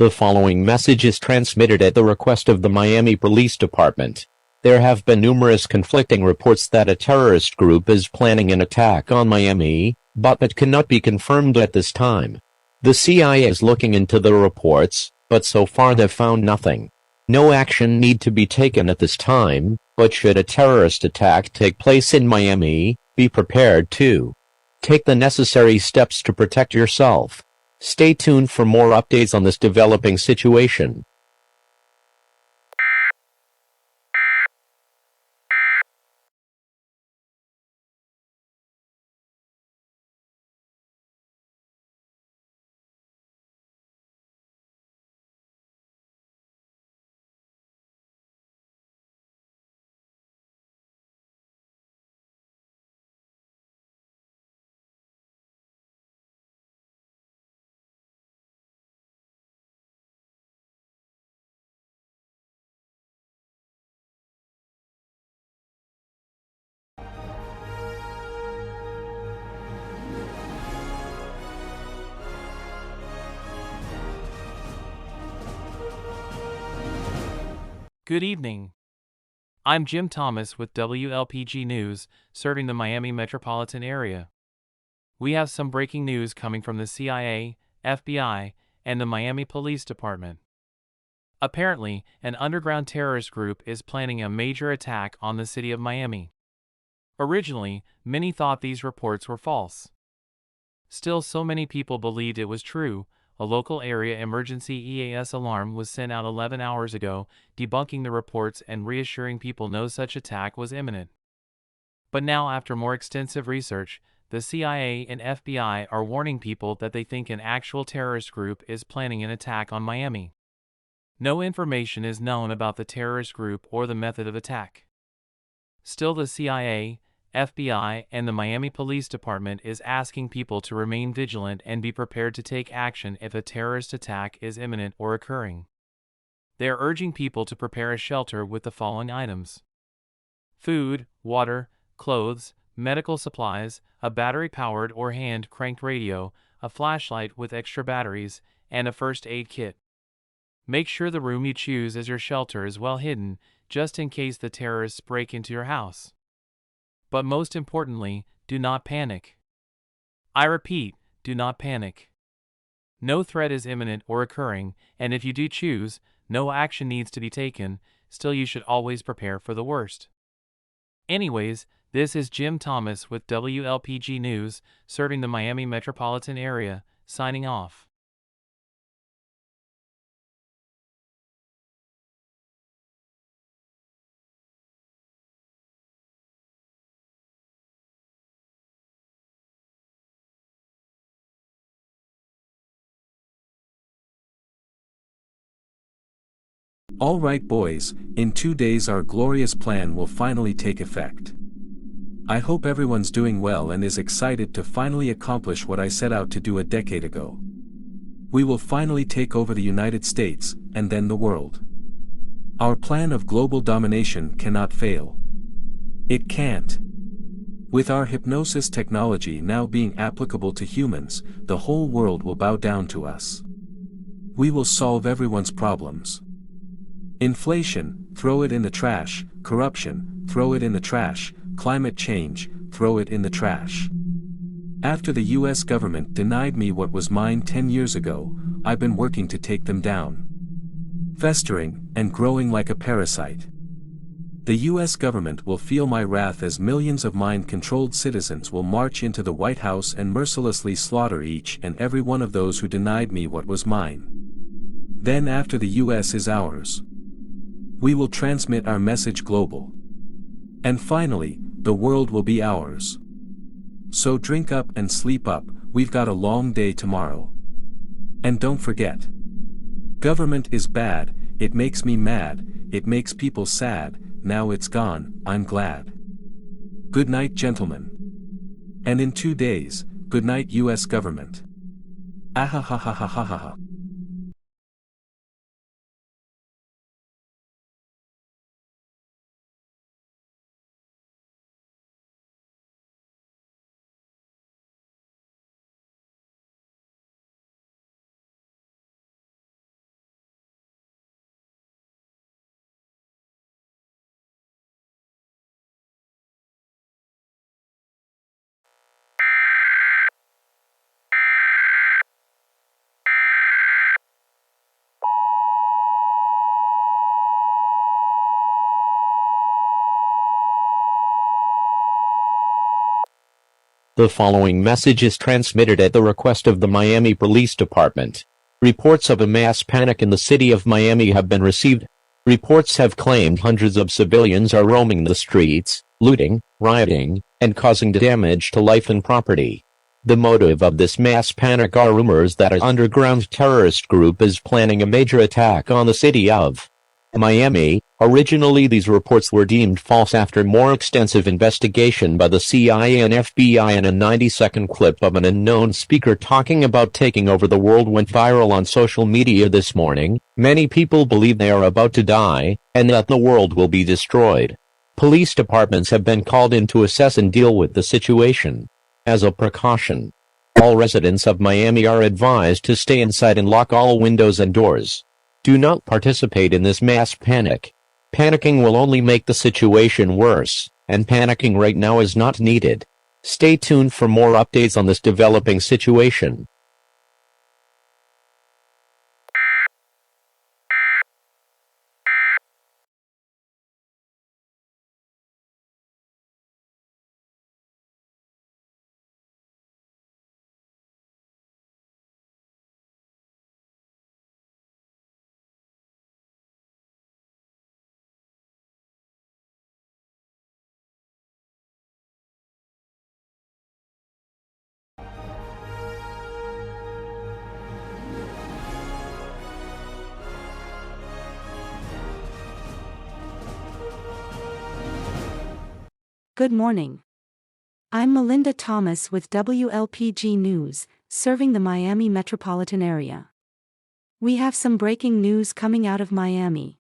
The following message is transmitted at the request of the Miami Police Department. There have been numerous conflicting reports that a terrorist group is planning an attack on Miami, but it cannot be confirmed at this time. The CIA is looking into the reports, but so far they've found nothing. No action need to be taken at this time, but should a terrorist attack take place in Miami, be prepared to take the necessary steps to protect yourself. Stay tuned for more updates on this developing situation. Good evening. I'm Jim Thomas with WLPG News, serving the Miami metropolitan area. We have some breaking news coming from the CIA, FBI, and the Miami Police Department. Apparently, an underground terrorist group is planning a major attack on the city of Miami. Originally, many thought these reports were false. Still, so many people believed it was true. A local area emergency EAS alarm was sent out 11 hours ago, debunking the reports and reassuring people no such attack was imminent. But now, after more extensive research, the CIA and FBI are warning people that they think an actual terrorist group is planning an attack on Miami. No information is known about the terrorist group or the method of attack. Still, the CIA, FBI, and the Miami Police Department is asking people to remain vigilant and be prepared to take action if a terrorist attack is imminent or occurring. They are urging people to prepare a shelter with the following items: food, water, clothes, medical supplies, a battery-powered or hand-cranked radio, a flashlight with extra batteries, and a first aid kit. Make sure the room you choose as your shelter is well hidden, just in case the terrorists break into your house. But most importantly, do not panic. I repeat, do not panic. No threat is imminent or occurring, and if you do choose, no action needs to be taken. Still, you should always prepare for the worst. Anyways, this is Jim Thomas with WLPG News, serving the Miami metropolitan area, signing off. Alright boys, in 2 days our glorious plan will finally take effect. I hope everyone's doing well and is excited to finally accomplish what I set out to do a decade ago. We will finally take over the United States, and then the world. Our plan of global domination cannot fail. It can't. With our hypnosis technology now being applicable to humans, the whole world will bow down to us. We will solve everyone's problems. Inflation, throw it in the trash. Corruption, throw it in the trash. Climate change, throw it in the trash. After the US government denied me what was mine 10 years ago, I've been working to take them down. Festering, and growing like a parasite. The US government will feel my wrath as millions of mind-controlled citizens will march into the White House and mercilessly slaughter each and every one of those who denied me what was mine. Then after the US is ours, we will transmit our message global. And finally, the world will be ours. So drink up and sleep up, we've got a long day tomorrow. And don't forget, government is bad, it makes me mad, it makes people sad, now it's gone, I'm glad. Good night, gentlemen. And in 2 days, good night, US government. Ahahahahahaha. The following message is transmitted at the request of the Miami Police Department. Reports of a mass panic in the city of Miami have been received. Reports have claimed hundreds of civilians are roaming the streets, looting, rioting, and causing damage to life and property. The motive of this mass panic are rumors that an underground terrorist group is planning a major attack on the city of Miami. Originally, these reports were deemed false after more extensive investigation by the CIA and FBI, and a 90-second clip of an unknown speaker talking about taking over the world went viral on social media this morning. Many people believe they are about to die, and that the world will be destroyed. Police departments have been called in to assess and deal with the situation. As a precaution, all residents of Miami are advised to stay inside and lock all windows and doors. Do not participate in this mass panic. Panicking will only make the situation worse, and panicking right now is not needed. Stay tuned for more updates on this developing situation. Good morning. I'm Melinda Thomas with WLPG News, serving the Miami metropolitan area. We have some breaking news coming out of Miami.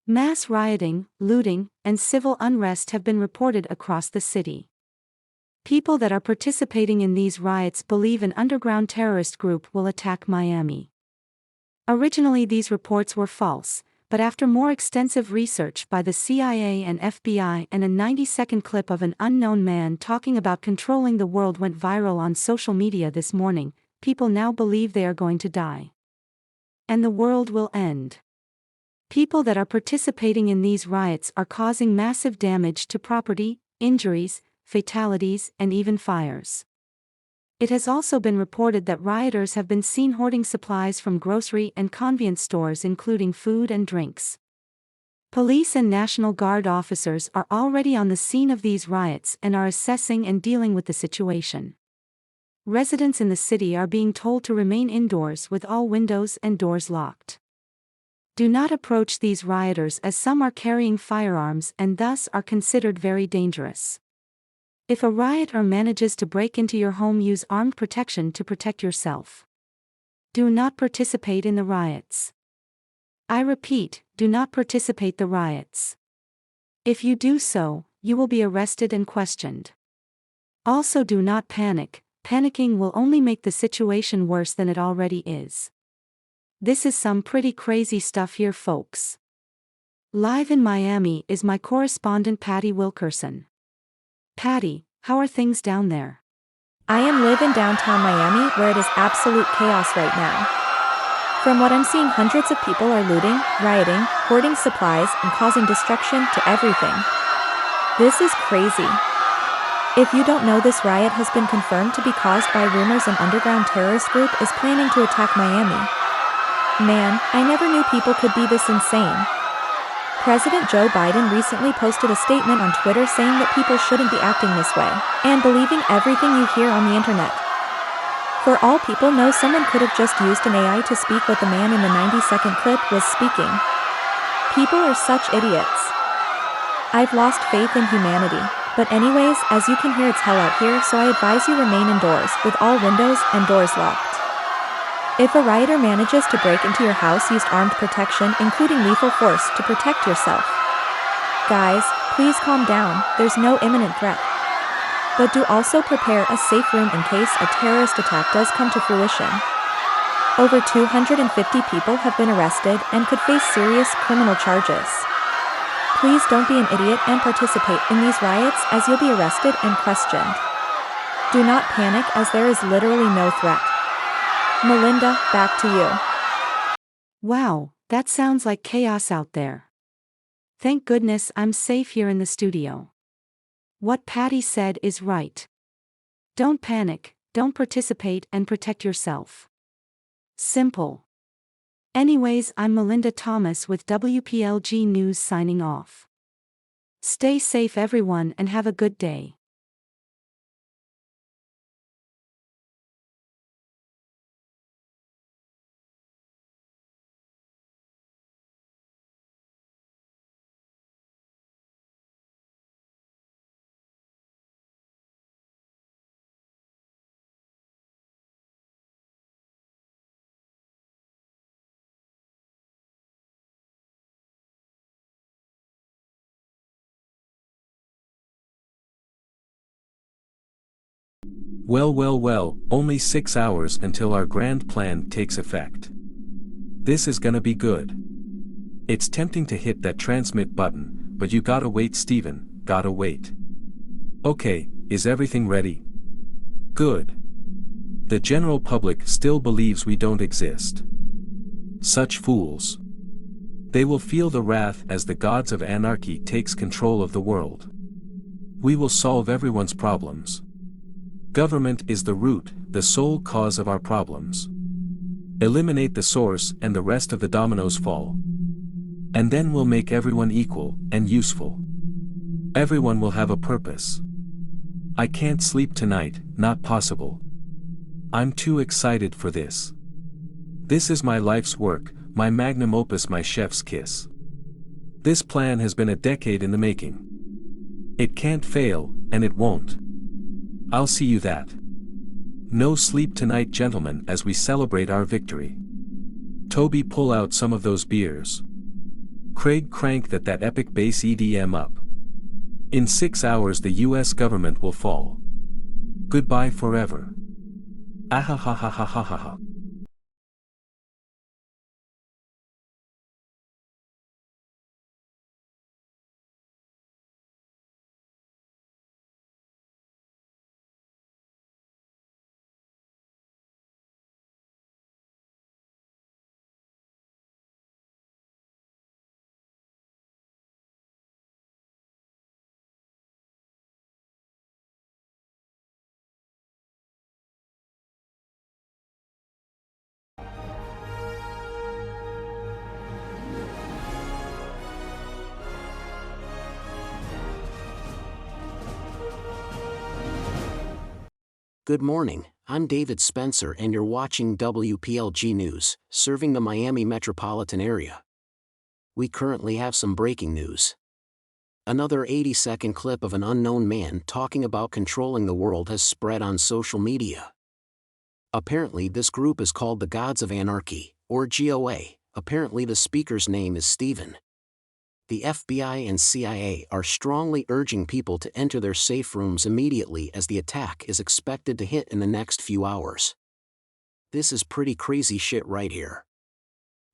Mass rioting, looting, and civil unrest have been reported across the city. People that are participating in these riots believe an underground terrorist group will attack Miami. Originally, these reports were false, but after more extensive research by the CIA and FBI and a 90-second clip of an unknown man talking about controlling the world went viral on social media this morning, people now believe they are going to die. And the world will end. People that are participating in these riots are causing massive damage to property, injuries, fatalities, and even fires. It has also been reported that rioters have been seen hoarding supplies from grocery and convenience stores, including food and drinks. Police and National Guard officers are already on the scene of these riots and are assessing and dealing with the situation. Residents in the city are being told to remain indoors with all windows and doors locked. Do not approach these rioters, as some are carrying firearms and thus are considered very dangerous. If a rioter manages to break into your home, use armed protection to protect yourself. Do not participate in the riots. I repeat, do not participate in the riots. If you do so, you will be arrested and questioned. Also, do not panic. Panicking will only make the situation worse than it already is. This is some pretty crazy stuff here, folks. Live in Miami is my correspondent Patty Wilkerson. Patty, how are things down there? I am live in downtown Miami, where it is absolute chaos right now. From what I'm seeing, hundreds of people are looting, rioting, hoarding supplies, and causing destruction to everything. This is crazy. If you don't know, this riot has been confirmed to be caused by rumors an underground terrorist group is planning to attack Miami. Man, I never knew people could be this insane. President Joe Biden recently posted a statement on Twitter saying that people shouldn't be acting this way, and believing everything you hear on the internet. For all people know, someone could have just used an AI to speak what the man in the 90-second clip was speaking. People are such idiots. I've lost faith in humanity. But anyways, as you can hear, it's hell out here, so I advise you remain indoors, with all windows and doors locked. If a rioter manages to break into your house, use armed protection, including lethal force, to protect yourself. Guys, please calm down, there's no imminent threat. But do also prepare a safe room in case a terrorist attack does come to fruition. Over 250 people have been arrested and could face serious criminal charges. Please don't be an idiot and participate in these riots, as you'll be arrested and questioned. Do not panic, as there is literally no threat. Melinda, back to you. Wow, that sounds like chaos out there. Thank goodness I'm safe here in the studio. What Patty said is right. Don't panic, don't participate, and protect yourself. Simple. Anyways, I'm Melinda Thomas with WPLG News signing off. Stay safe everyone and have a good day. Well, only 6 hours until our grand plan takes effect. This is gonna be good. It's tempting to hit that transmit button, but you gotta wait, Steven, gotta wait. Okay, is everything ready? Good. The general public still believes we don't exist. Such fools. They will feel the wrath as the gods of anarchy takes control of the world. We will solve everyone's problems. Government is the root, the sole cause of our problems. Eliminate the source and the rest of the dominoes fall. And then we'll make everyone equal and useful. Everyone will have a purpose. I can't sleep tonight, not possible. I'm too excited for this. This is my life's work, my magnum opus, my chef's kiss. This plan has been a decade in the making. It can't fail, and it won't. I'll see you that. No sleep tonight, gentlemen, as we celebrate our victory. Toby, pull out some of those beers. Craig, crank that epic bass EDM up. In 6 hours the US government will fall. Goodbye forever. Ahahahahahaha. Good morning, I'm David Spencer and you're watching WPLG News, serving the Miami metropolitan area. We currently have some breaking news. Another 80-second clip of an unknown man talking about controlling the world has spread on social media. Apparently this group is called the Gods of Anarchy, or GOA. Apparently the speaker's name is Steven. The FBI and CIA are strongly urging people to enter their safe rooms immediately as the attack is expected to hit in the next few hours. This is pretty crazy shit right here.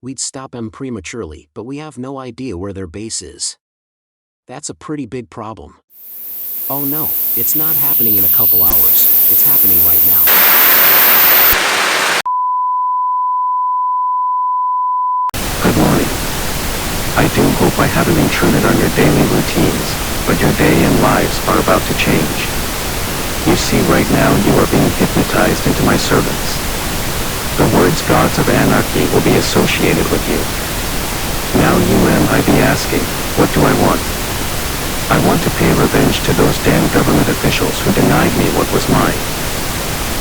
We'd stop them prematurely, but we have no idea where their base is. That's a pretty big problem. Oh no, it's not happening in a couple hours, it's happening right now. Good morning. I do hope I haven't intruded on your daily routines, but your day and lives are about to change. You see, right now you are being hypnotized into my servants. The words Gods of Anarchy will be associated with you. Now you might be asking, what do I want? I want to pay revenge to those damn government officials who denied me what was mine.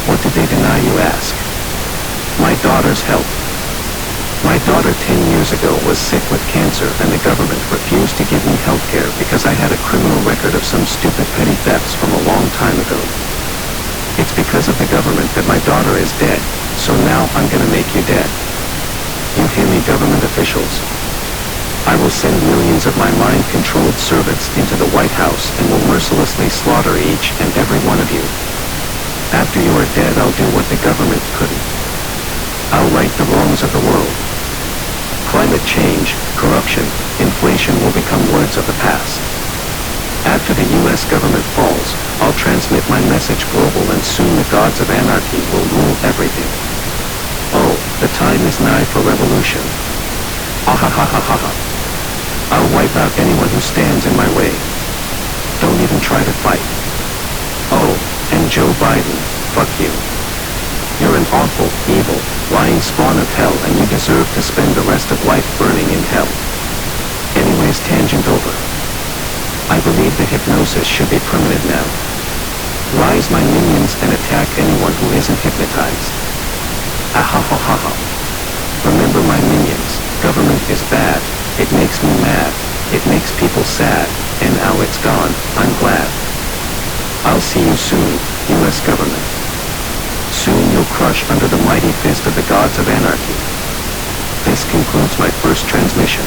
What did they deny, you ask? My daughter's health. My daughter 10 years ago was sick with cancer and the government refused to give me health care because I had a criminal record of some stupid petty thefts from a long time ago. It's because of the government that my daughter is dead, so now I'm gonna make you dead. You hear me, government officials? I will send millions of my mind-controlled servants into the White House and will mercilessly slaughter each and every one of you. After you are dead, I'll do what the government couldn't. I'll right the wrongs of the world. Climate change, corruption, inflation will become words of the past. After the US government falls, I'll transmit my message global and soon the Gods of Anarchy will rule everything. Oh, the time is nigh for revolution. Ahahahaha. I'll wipe out anyone who stands in my way. Don't even try to fight. Oh, and I'm Joe Biden, fuck you. You're an awful, evil, lying spawn of hell and you deserve to spend the rest of life burning in hell. Anyways, tangent over. I believe the hypnosis should be permanent now. Rise my minions and attack anyone who isn't hypnotized. Ahahaha. Remember my minions, government is bad, it makes me mad, it makes people sad, and now it's gone, I'm glad. I'll see you soon, US government. Soon you'll crush under the mighty fist of the gods of anarchy. This concludes my first transmission.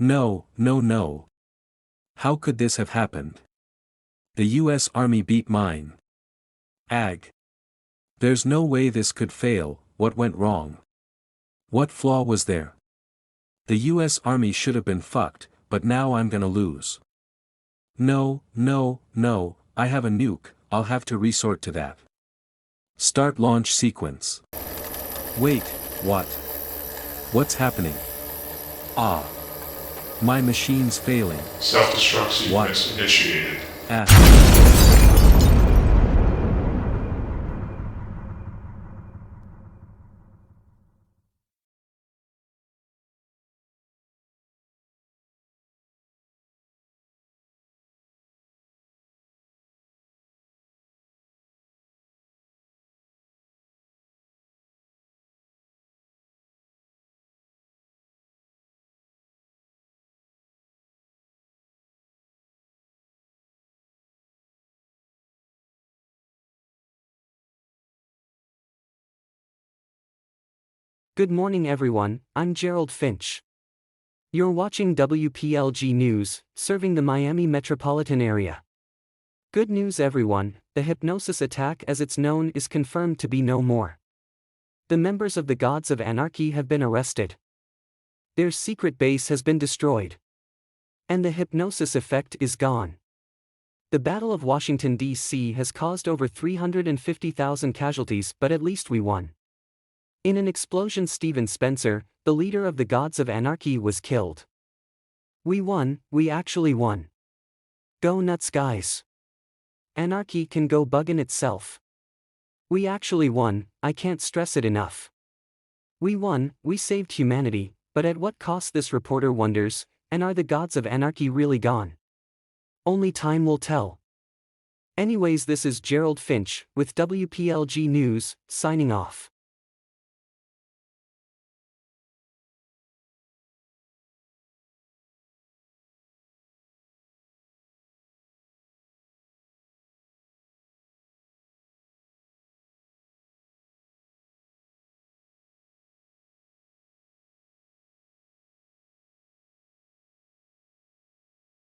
No, no, no. How could this have happened? The US Army beat mine. Ag. There's no way this could fail, what went wrong? What flaw was there? The US Army should have been fucked, but now I'm gonna lose. No, no, no, I have a nuke, I'll have to resort to that. Start launch sequence. Wait, what? What's happening? Ah. My machine's failing. Self-destruct sequence What? initiated. Ah. Good morning everyone, I'm Gerald Finch. You're watching WPLG News, serving the Miami metropolitan area. Good news everyone, the hypnosis attack as it's known is confirmed to be no more. The members of the Gods of Anarchy have been arrested. Their secret base has been destroyed. And the hypnosis effect is gone. The Battle of Washington, D.C. has caused over 350,000 casualties, but at least we won. In an explosion, Stephen Spencer, the leader of the Gods of Anarchy, was killed. We won, we actually won. Go nuts guys. Anarchy can go buggin' itself. We actually won, I can't stress it enough. We won, we saved humanity, but at what cost? This reporter wonders, and are the Gods of Anarchy really gone? Only time will tell. Anyways, this is Gerald Finch, with WPLG News, signing off.